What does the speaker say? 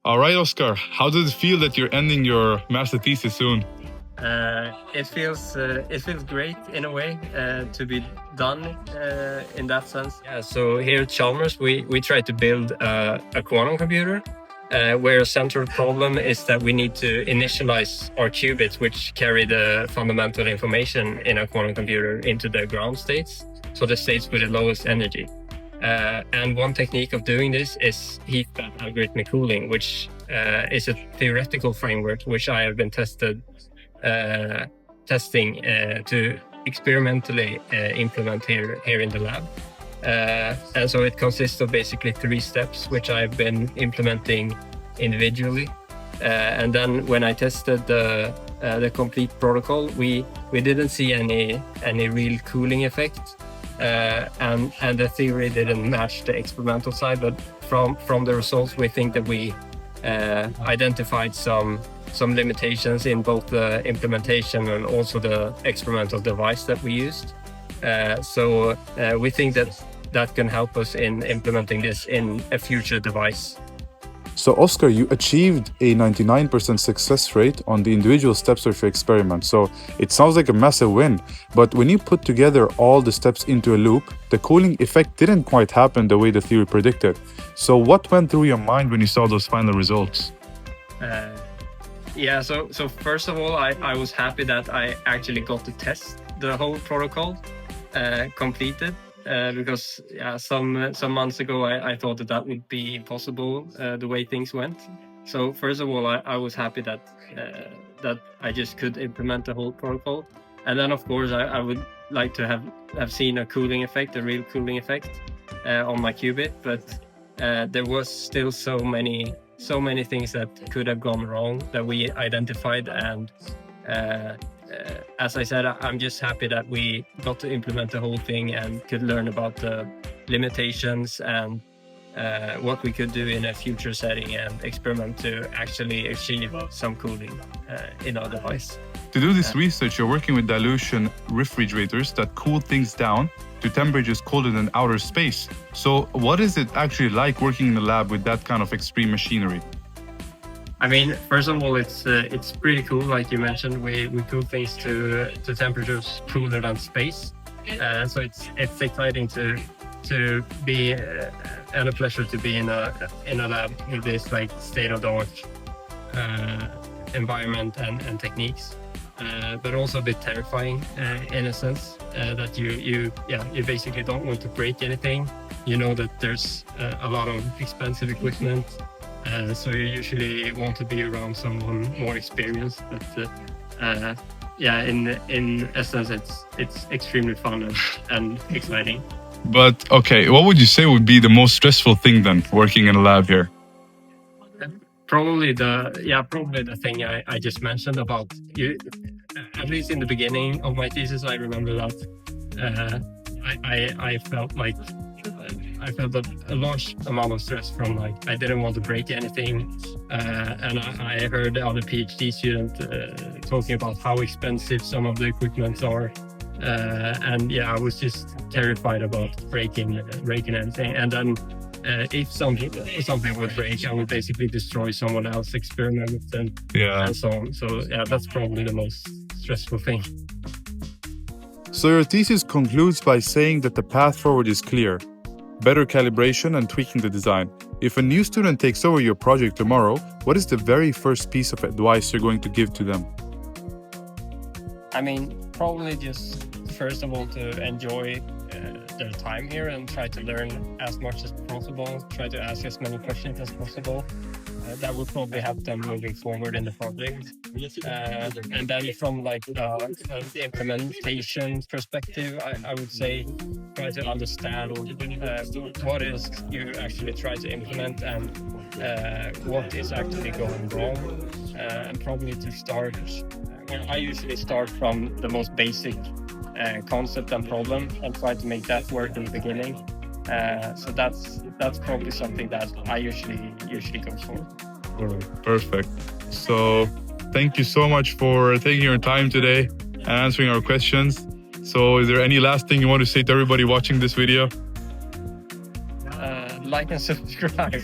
All right, Oscar, how does it feel that you're ending your master thesis soon? It feels great in a way to be done in that sense. Yeah. So here at Chalmers, we try to build a quantum computer where a central problem is that we need to initialize our qubits, which carry the fundamental information in a quantum computer, into the ground states, so the states with the lowest energy. And one technique of doing this is heat-fed algorithmic cooling, which is a theoretical framework which I have been testing to experimentally implement here in the lab. And so it consists of basically 3 steps, which I've been implementing individually. And then when I tested the complete protocol, we didn't see any real cooling effect. And the theory didn't match the experimental side, but from the results, we think that we identified some limitations in both the implementation and also the experimental device that we used. So we think that can help us in implementing this in a future device. So, Oscar, you achieved a 99% success rate on the individual steps of your experiment. So it sounds like a massive win. But when you put together all the steps into a loop, the cooling effect didn't quite happen the way the theory predicted. So what went through your mind when you saw those final results? Yeah, so first of all, I was happy that I actually got to test the whole protocol completed. Because some months ago I thought that would be impossible the way things went. So first of all, I was happy that I just could implement the whole protocol, and then of course I would like to have seen a cooling effect, a real cooling effect on my qubit, but there was still so many things that could have gone wrong that we identified, and as I said, I'm just happy that we got to implement the whole thing and could learn about the limitations and what we could do in a future setting and experiment to actually achieve some cooling in our device. To do this research, you're working with dilution refrigerators that cool things down to temperatures colder than outer space. So what is it actually like working in the lab with that kind of extreme machinery? I mean, first of all, it's pretty cool. Like you mentioned, we cool things to temperatures cooler than space, so it's exciting to be and a pleasure to be in a lab with this like state-of-the-art environment and techniques, but also a bit terrifying in a sense that you basically don't want to break anything. You know that there's a lot of expensive equipment. So you usually want to be around someone more experienced, but in essence, it's extremely fun and exciting. But okay, what would you say would be the most stressful thing then, working in a lab here? Probably the thing I just mentioned about you. At least in the beginning of my thesis, I remember that I felt like. I felt a large amount of stress from like I didn't want to break anything, and I heard the other PhD student talking about how expensive some of the equipment are, and I was just terrified about breaking anything. And then if something would break, I would basically destroy someone else's experiment and so on. So that's probably the most stressful thing. So your thesis concludes by saying that the path forward is clear. Better calibration and tweaking the design. If a new student takes over your project tomorrow, what is the very first piece of advice you're going to give to them? I mean, probably just first of all to enjoy their time here and try to learn as much as possible, try to ask as many questions as possible. That will probably help them moving forward in the project. And then from like the implementation perspective, I would say try to understand what is you actually try to implement and what is actually going wrong. And probably to start, I usually start from the most basic concept and problem and try to make that work in the beginning. So that's probably something that I usually go for. Perfect. So thank you so much for taking your time today and answering our questions. So is there any last thing you want to say to everybody watching this video? Like and subscribe.